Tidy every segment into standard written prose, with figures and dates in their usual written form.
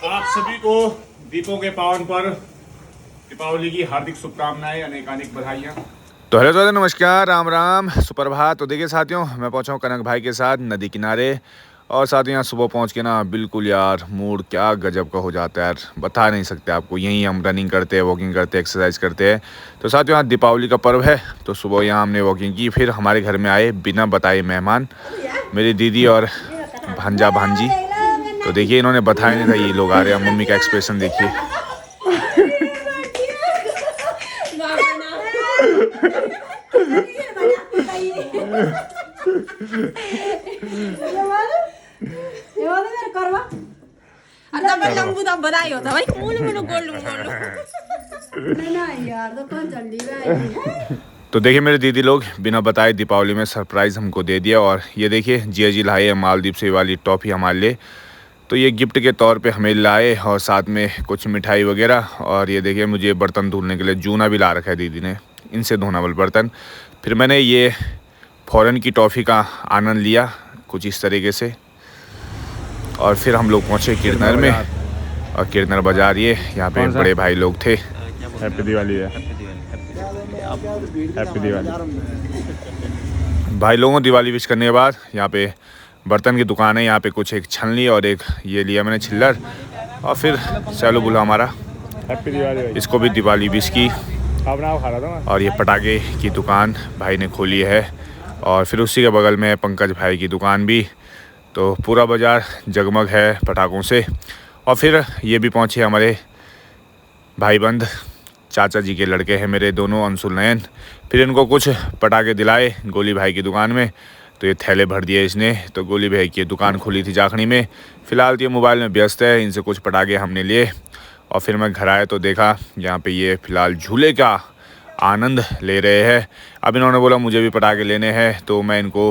आप सभी को दीपों के पावन पर दीपावली की हार्दिक शुभकामनाएं, अनेकानेक बधाइयाँ। तो हेलो दोस्तों, नमस्कार, राम राम, सुप्रभात। तो देखिए साथियों, मैं पहुंचा हूँ कनक भाई के साथ नदी किनारे। और साथियों यहाँ सुबह पहुंच के ना बिल्कुल यार मूड क्या गजब का हो जाता है यार, बता नहीं सकते आपको। यहीं हम रनिंग करते हैं, वॉकिंग करते हैं, एक्सरसाइज करते हैं। तो साथियों यहाँ दीपावली का पर्व है, तो सुबह यहाँ हमने वॉकिंग की। फिर हमारे घर में आए बिना बताए मेहमान, मेरी दीदी और भांजा भांजी। तो देखिए इन्होंने बताया नहीं था ये लोग आ रहे हैं। मम्मी का एक्सप्रेशन देखिए। तो देखिए मेरे दीदी लोग बिना बताए दीपावली में सरप्राइज़ हमको दे दिया। और ये देखिए जिया जी लाए हैं मालदीव से वाली टॉफ़ी हमारे लिए। तो ये गिफ्ट के तौर पे हमें लाए और साथ में कुछ मिठाई वगैरह। और ये देखिए मुझे बर्तन धुलने के लिए जूना भी ला रखा है दीदी ने, इनसे धोना वाले बर्तन। फिर मैंने ये फ़ॉरेन की टॉफ़ी का आनंद लिया कुछ इस तरीके से। और फिर हम लोग पहुँचे किरनर में। और किरनर बाज़ार ये यहाँ पे बड़े भाई लोग थे। हैप्पी दिवाली है, हैप्पी दिवाली। भाई लोगों दिवाली विश करने के बाद यहाँ पे बर्तन की दुकान है। यहाँ पे कुछ एक छलनी और एक ये लिया मैंने छिल्लर। और फिर सैलू बुला हमारा, हैप्पी दिवाली, इसको भी दिवाली विश की। और ये पटाखे की दुकान भाई ने खोली है। और फिर उसी के बगल में पंकज भाई की दुकान भी। तो पूरा बाज़ार जगमग है पटाखों से। और फिर ये भी पहुँचे हमारे भाईबंद, चाचा जी के लड़के हैं मेरे दोनों, अंशुल नयन। फिर इनको कुछ पटाखे दिलाए गोली भाई की दुकान में। तो ये थैले भर दिए इसने। तो गोली भाई की दुकान खुली थी जाखनी में। फ़िलहाल तो ये मोबाइल में व्यस्त है, इनसे कुछ पटाखे हमने लिए। और फिर मैं घर आया तो देखा यहाँ पे ये फ़िलहाल झूले का आनंद ले रहे हैं। अब इन्होंने बोला मुझे भी पटाखे लेने हैं, तो मैं इनको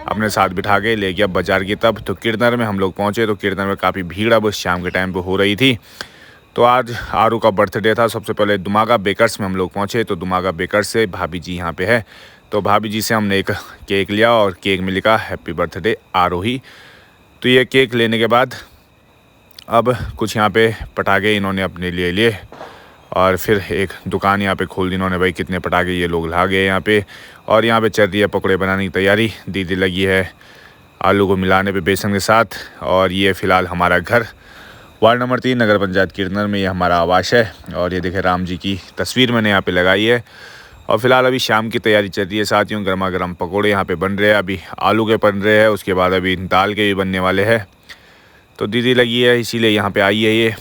अपने साथ बिठा के ले गया बाज़ार की। तब तो किरनर में हम लोग पहुँचे। तो किरनर में काफ़ी भीड़ अब शाम के टाइम पर हो रही थी। तो आज आरू का बर्थडे था। सबसे पहले दुमागा बेकर्स में हम लोग पहुँचे। तो दुमागा बेकर्स से भाभी जी यहाँ पे है। तो भाभी जी से हमने एक केक लिया और केक में लिखा हैप्पी बर्थडे आरोही। तो ये केक लेने के बाद अब कुछ यहाँ पे पटाखे इन्होंने अपने लिए लिए। और फिर एक दुकान यहाँ पे खोल दी इन्होंने। भाई कितने पटाखे ये लोग ला गए यहाँ पे। और यहाँ पे चल रही है पकौड़े बनाने की तैयारी। दीदी लगी है आलू को मिलाने पे बेसन के साथ। और ये फ़िलहाल हमारा घर वार्ड नंबर 3 नगर पंचायत किरनर में ये हमारा आवास है। और ये देखें राम जी की तस्वीर मैंने यहाँ पे लगाई है। और फिलहाल अभी शाम की तैयारी चल रही है साथियों। गर्मा गर्म पकोड़े यहाँ पे बन रहे हैं। अभी आलू के बन रहे हैं, उसके बाद अभी दाल के भी बनने वाले हैं। तो दीदी लगी है इसीलिए यहाँ पे आई है ये।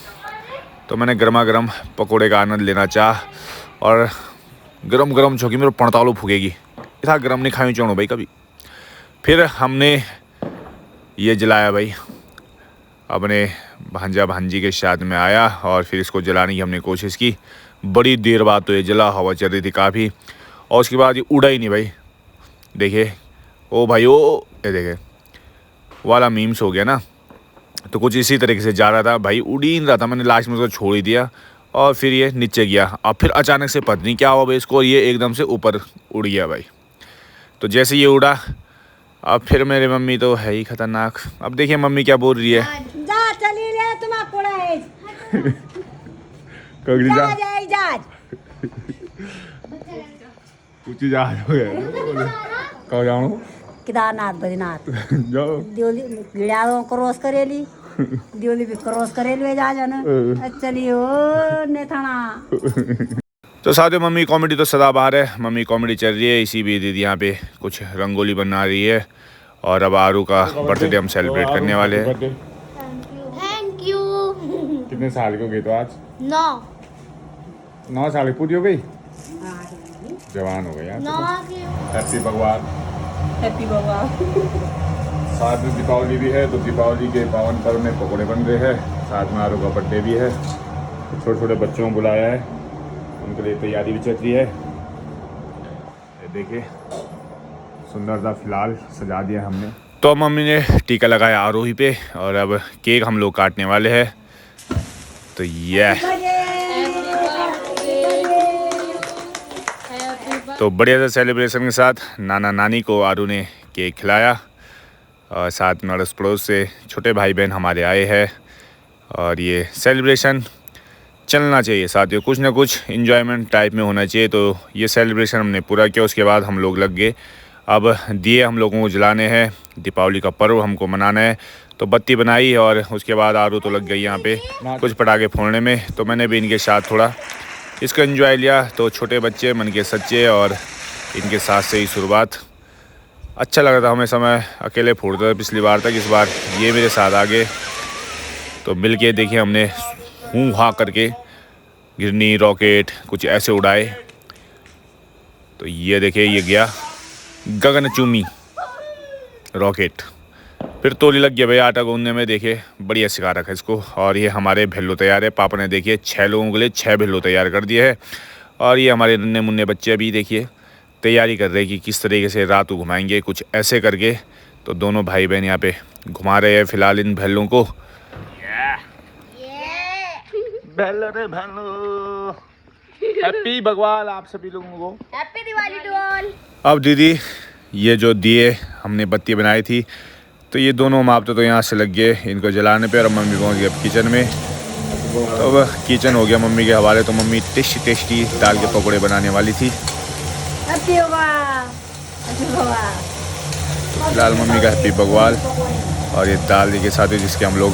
तो मैंने गर्मा गर्म पकोड़े का आनंद लेना चाह। और गरम गरम छोकी मेरे पड़तालू फूकेगी, इतना गर्म नहीं खाई चौड़ो भाई कभी। फिर हमने ये जलाया भाई, अपने भांजा भांजी के साथ में आया। और फिर इसको जलाने की हमने कोशिश की। बड़ी देर बाद तो ये जला, हवा चल रही थी काफ़ी। और उसके बाद ये उड़ा ही नहीं भाई। देखिए ओ भाई ओ, ये देखे वाला मीम्स हो गया ना। तो कुछ इसी तरीके से जा रहा था भाई, उड़ ही नहीं रहा था। मैंने लास्ट में उसको छोड़ ही दिया। और फिर ये नीचे गया। अब फिर अचानक से पता नहीं क्या हुआ भाई इसको, और ये एकदम से ऊपर उड़ गया भाई। तो जैसे ये उड़ा, अब फिर मेरी मम्मी तो है ही खतरनाक। अब देखिए मम्मी क्या बोल रही है। केदारनाथ बद्रीनाथ दिवाली क्रॉस करेली, दिवाली भी क्रॉस करेली जा जाना। चलिए ओ नेथाना। तो साथियों मम्मी कॉमेडी तो सदा बाहर है, मम्मी कॉमेडी चल रही है। इसी भी दीदी यहाँ पे कुछ रंगोली बना रही है। और अब आरू का बर्थडे हम सेलिब्रेट करने वाले हैं। Thank you. कितने साल के हो गए तो आज? 9 साल की पूरी हो गई, जवान हो गई यार। हैप्पी भगवान, हैप्पी भगवान। साथ में दीपावली भी है। तो दीपावली के पावन पर्व में पकौड़े बन रहे हैं। साथ में आरू का बर्थडे भी है। छोटे छोटे बच्चों को बुलाया है, उनके लिए तैयारी भी चल रही है। ये देखिए सुंदर सा फिलहाल सजा दिया हमने। तो मम्मी ने टीका लगाया आरोही पे। और अब केक हम लोग काटने वाले हैं। तो ये तो बढ़िया से सेलिब्रेशन के साथ नाना नानी को आरू ने केक खिलाया। और साथ में अड़ोस पड़ोस से छोटे भाई बहन हमारे आए हैं। और ये सेलिब्रेशन चलना चाहिए साथियों, कुछ ना कुछ इन्जॉयमेंट टाइप में होना चाहिए। तो ये सेलिब्रेशन हमने पूरा किया, उसके बाद हम लोग लग गए अब दिए हम लोगों को जलाने हैं, दीपावली का पर्व हमको मनाना है। तो बत्ती बनाई और उसके बाद आरू तो लग गई यहाँ पे कुछ पटाखे फोड़ने में। तो मैंने भी इनके साथ थोड़ा इसका एंजॉय लिया। तो छोटे बच्चे मन के सच्चे और इनके साथ से ही शुरुआत अच्छा लग रहा था। हमेशा मैं अकेले फोड़ता था पिछली बार तक, इस बार ये मेरे साथ आ गए। तो मिल के देखिए हमने हूँ हाँ करके गिरनी रॉकेट कुछ ऐसे उड़ाए। तो ये देखिए ये गया गगनचुम्बी रॉकेट। फिर तोली लग गया भाई आटा गूंदने में, देखिए बढ़िया सिखा रखा है इसको। और ये हमारे भेल्लो तैयार है, पापा ने देखिए 6 लोगों के लिए 6 भेल्लो तैयार कर दिए है। और ये हमारे नन्हे मुन्ने बच्चे अभी देखिए तैयारी कर रहे हैं कि किस तरीके से रात को घुमाएंगे कुछ ऐसे करके। तो दोनों भाई बहन यहाँ पे घुमा रहे हैं फिलहाल इन भेल्लों को। हैप्पी भगवान आप सभी लोगों को, हैप्पी दिवाली टू ऑल। अब दीदी ये जो दिए हमने बत्ती बनाई थी तो ये दोनों मापते तो यहाँ से लग गए इनको जलाने पे। और मम्मी पहुँच गई अब किचन में। तो अब किचन हो गया मम्मी के हवाले। तो मम्मी टेस्टी दाल के पकौड़े बनाने वाली थी। तो फिलहाल मम्मी का हैप्पी बगवाल और ये दाल के साथ जिसके हम लोग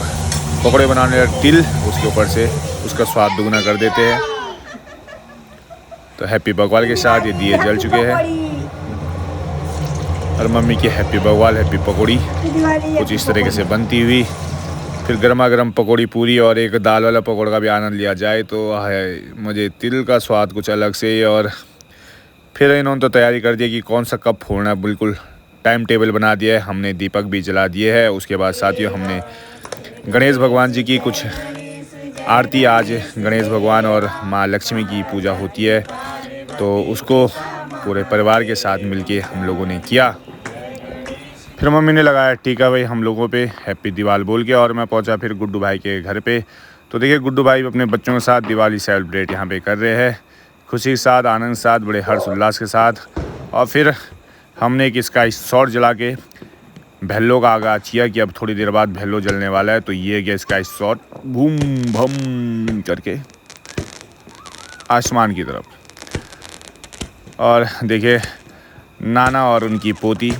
पकौड़े बनाने वाले तिल उसके ऊपर से उसका स्वाद दुगना कर देते हैं। तो हैप्पी बगवाल के साथ ये दिए जल चुके हैं और मम्मी की हैप्पी बगवाल हैप्पी पकौड़ी कुछ इस तरीके से बनती हुई। फिर गर्मा गर्म पकौड़ी पूरी और एक दाल वाला पकौड़ा का भी आनंद लिया जाए तो है मुझे तिल का स्वाद कुछ अलग से। और फिर इन्होंने तो तैयारी कर दी कि कौन सा कब फोड़ना है, बिल्कुल टाइम टेबल बना दिया है। हमने दीपक भी जला दिए है। उसके बाद साथियों हमने गणेश भगवान जी की कुछ आरती, आज गणेश भगवान और माँ लक्ष्मी की पूजा होती है तो उसको पूरे परिवार के साथ मिलके हम लोगों ने किया। फिर मम्मी ने लगाया टीका भाई हम लोगों पे हैप्पी दिवाली बोल के। और मैं पहुंचा फिर गुड्डू भाई के घर पे। तो देखिए गुड्डू भाई अपने बच्चों के साथ दिवाली सेलिब्रेट यहाँ पे कर रहे हैं, खुशी के साथ आनंद के साथ बड़े हर्ष उल्लास के साथ। और फिर हमने एक स्काई शॉट जला के भेल्लो का आगाज़ किया कि अब थोड़ी देर बाद भेल्लो जलने वाला है। तो ये गया स्काई शॉट बूम भम करके आसमान की तरफ। और देखिए नाना और उनकी पोती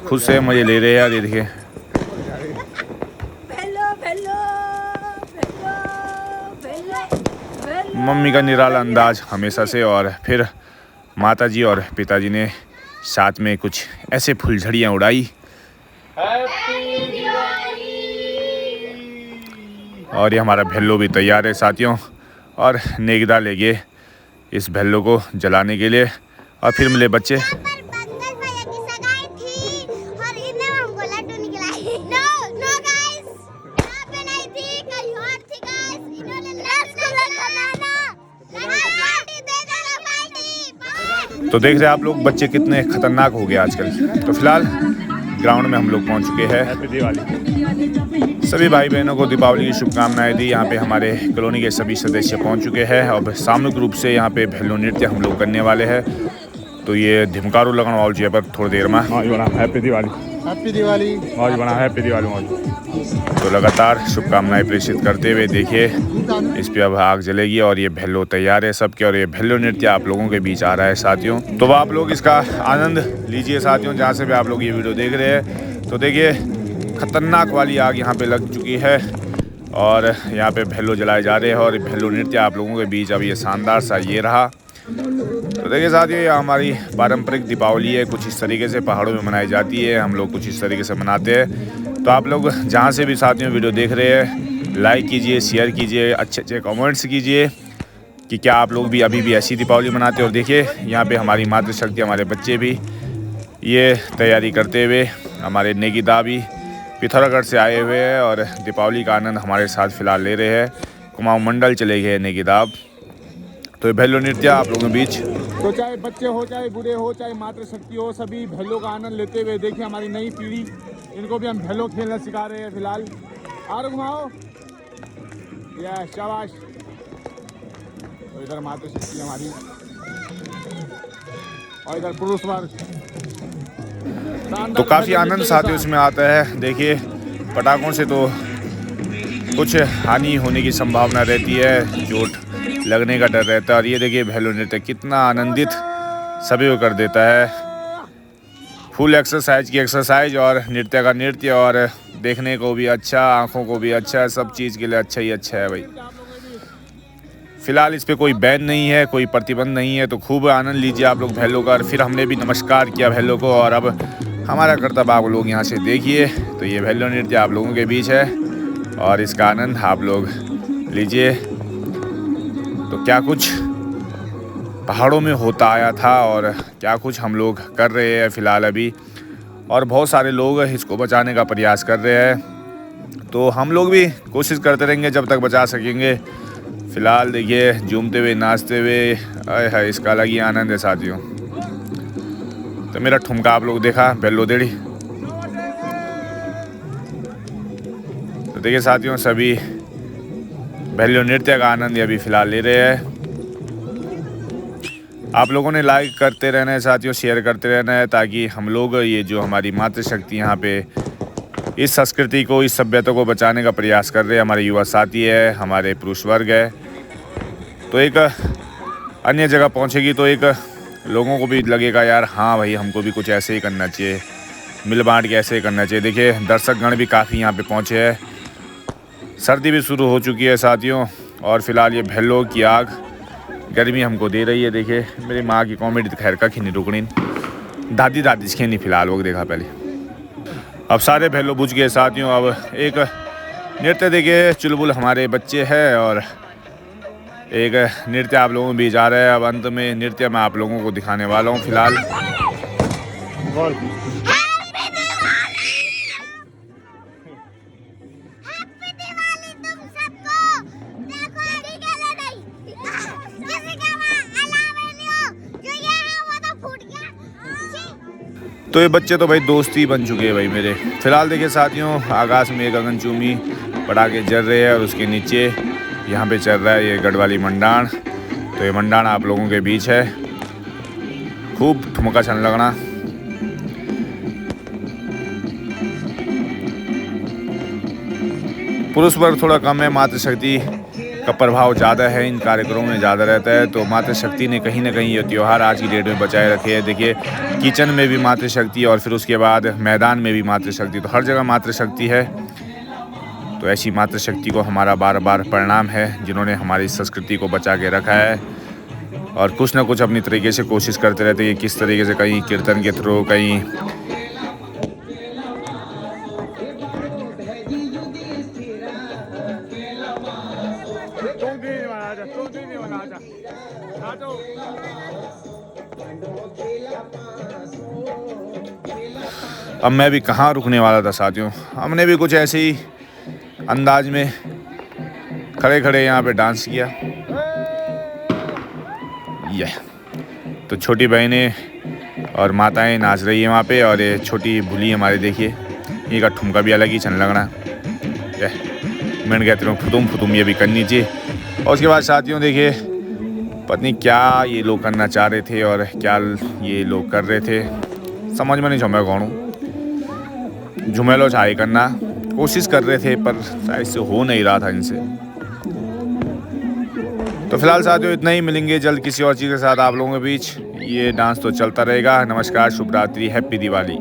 खुद से मज़े ले रहे हैं यार। ये देखिए मम्मी का निराला अंदाज हमेशा से। और फिर माताजी और पिताजी ने साथ में कुछ ऐसे फुलझड़ियाँ उड़ाई। और ये हमारा भेल्लो भी तैयार है साथियों। और नेगदा ले गए इस भेल्लो को जलाने के लिए। और फिर मिले बच्चे। तो देख रहे हैं आप लोग बच्चे कितने खतरनाक हो गए आजकल। तो फिलहाल ग्राउंड में हम लोग पहुंच चुके हैं। हैप्पी दिवाली सभी भाई बहनों को दीपावली की शुभकामनाएं दी। यहाँ पे हमारे कॉलोनी के सभी सदस्य पहुंच चुके हैं। अब सामूहिक रूप से यहाँ पे भेल्लो नृत्य हम लोग करने वाले हैं। तो ये धिमकारू लगन वाल जी पर थोड़ी देर में हैप्पी दिवाली मौज बना हैप्पी दिवाली मौज। तो लगातार शुभकामनाएं प्रेषित करते हुए देखिए इस पे अब आग जलेगी और ये भेल्लो तैयार है सबके। और ये भेल्लो नृत्य आप लोगों के बीच आ रहा है साथियों। तो आप लोग इसका आनंद लीजिए साथियों, जहाँ से भी आप लोग ये वीडियो देख रहे हैं। तो देखिए खतरनाक वाली आग यहाँ पे लग चुकी है और यहाँ पे भेल्लो जलाए जा रहे हैं। और भेल्लो नृत्य आप लोगों के बीच अब ये शानदार सा ये रहा। तो देखिए साथियों ये हमारी पारंपरिक दीपावली है, कुछ इस तरीके से पहाड़ों में मनाई जाती है। हम लोग कुछ इस तरीके से मनाते हैं। तो आप लोग जहाँ से भी साथियों वीडियो देख रहे हैं लाइक कीजिए, शेयर कीजिए, अच्छे कमेंट्स कीजिए कि क्या आप लोग भी अभी भी ऐसी दीपावली मनाते हो। और देखिए यहाँ पे हमारी मातृशक्ति हमारे बच्चे भी ये तैयारी करते हुए, हमारे नेगीदा भी पिथौरागढ़ से आए हुए हैं और दीपावली का आनंद हमारे साथ फिलहाल ले रहे हैं। कुमाऊं मंडल चले गए नेगीदाब। तो ये भेल्लो नृत्य आप लोगों के बीच, तो चाहे बच्चे हो, चाहे बूढ़े हो, चाहे मातृशक्ति हो, सभी भेल्लो का आनंद लेते हुए देखिए हमारी नई पीढ़ी, इनको भी हम भेल्लो खेलना सिखा रहे हैं फिलहाल। और घुमाओ या शाबाश। तो इधर मातृशक्ति हमारी और इधर पुरुष वर्ग। तो काफ़ी आनंद साथियों इसमें आता है। देखिए पटाखों से तो कुछ हानि होने की संभावना रहती है, चोट लगने का डर रहता है। और ये देखिए भैलो नृत्य कितना आनंदित सभी को कर देता है। फुल एक्सरसाइज की एक्सरसाइज और नृत्य का नृत्य, और देखने को भी अच्छा, आंखों को भी अच्छा, सब चीज़ के लिए अच्छा ही अच्छा है भाई। फिलहाल इस पे कोई बैन नहीं है, कोई प्रतिबंध नहीं है, तो खूब आनंद लीजिए आप लोग भैलो का। और फिर हमने भी नमस्कार किया भैलो को, और अब हमारा कर्तव्य आप लोग यहाँ से देखिए। तो ये भैलो नृत्य आप लोगों के बीच है और इसका आनंद आप लोग लीजिए। तो क्या कुछ पहाड़ों में होता आया था और क्या कुछ हम लोग कर रहे हैं फ़िलहाल अभी, और बहुत सारे लोग इसको बचाने का प्रयास कर रहे हैं। तो हम लोग भी कोशिश करते रहेंगे जब तक बचा सकेंगे। फ़िलहाल देखिए झूमते हुए, नाचते हुए, है इसका अलग ही आनंद है साथियों। तो मेरा ठुमका आप लोग देखा, बेल्लो देड़ी। तो देखिए साथियों, सभी भैलो नृत्य का आनंद अभी फ़िलहाल ले रहे हैं। आप लोगों ने लाइक करते रहना है साथियों, शेयर करते रहना है, ताकि हम लोग ये जो हमारी मातृशक्ति यहाँ पे इस संस्कृति को, इस सभ्यता को बचाने का प्रयास कर रहे हैं। हमारे युवा साथी है, हमारे पुरुष वर्ग है, तो एक अन्य जगह पहुँचेगी तो एक लोगों को भी लगेगा यार हाँ भाई हमको भी कुछ ऐसे ही करना चाहिए, मिल बांट के ऐसे ही करना चाहिए। देखिए दर्शकगण भी काफ़ी यहाँ पे पहुँचे हैं। सर्दी भी शुरू हो चुकी है साथियों, और फिलहाल ये भैलो की आग गर्मी हमको दे रही है। देखिए मेरी माँ की कॉमेडी खैर का खिनी रुकनी, दादी खेनी फिलहाल वो देखा पहले। अब सारे भैलो बुझ गए साथियों। अब एक नृत्य देखिए, चुलबुल हमारे बच्चे हैं, और एक नृत्य आप लोगों में भी जा रहा है। अब अंत में नृत्य मैं आप लोगों को दिखाने वाला हूँ फिलहाल। तो ये बच्चे तो भाई दोस्ती बन चुके हैं भाई मेरे। फिलहाल देखिए साथियों, आकाश में गगनचुम्बी पटाखे जल रहे हैं, और उसके नीचे यहाँ पे चल रहा है ये गढ़वाली मंडाण। तो ये मंडाण आप लोगों के बीच है, खूब ठुमका छन लगना। पुरुष वर्ग थोड़ा कम है, मातृशक्ति का प्रभाव ज़्यादा है, इन कार्यक्रमों में ज़्यादा रहता है। तो मातृशक्ति ने कहीं ना कहीं ये त्यौहार आज की डेट में बचाए रखे हैं। देखिए किचन में भी मातृशक्ति, और फिर उसके बाद मैदान में भी मातृशक्ति, तो हर जगह मातृशक्ति है। तो ऐसी मातृशक्ति को हमारा बार बार प्रणाम है, जिन्होंने हमारी संस्कृति को बचा के रखा है, और कुछ ना कुछ अपनी तरीके से कोशिश करते रहते हैं। किस तरीके से, कहीं कीर्तन के थ्रू, कहीं अब मैं भी कहाँ रुकने वाला था साथियों। हमने भी कुछ ऐसे ही अंदाज में खड़े खड़े यहाँ पे डांस किया। ये तो छोटी बहनें और माताएं नाच रही है वहाँ पे, और ये छोटी भूली हमारे देखिए, ये का ठुमका भी अलग ही छन लगना। मैंने कहते हूँ फुतुम ये भी करनी चाहिए। और उसके बाद साथियों देखिए पत्नी क्या ये लोग करना चाह रहे थे और क्या ये लोग कर रहे थे, समझ में नहीं झुमे कौन झुमेलो छाई करना कोशिश कर रहे थे, पर शायद से हो नहीं रहा था इनसे। तो फिलहाल साथियों इतना ही, मिलेंगे जल्द किसी और चीज़ के साथ आप लोगों के बीच। ये डांस तो चलता रहेगा। नमस्कार, शुभ रात्रि, हैप्पी दिवाली।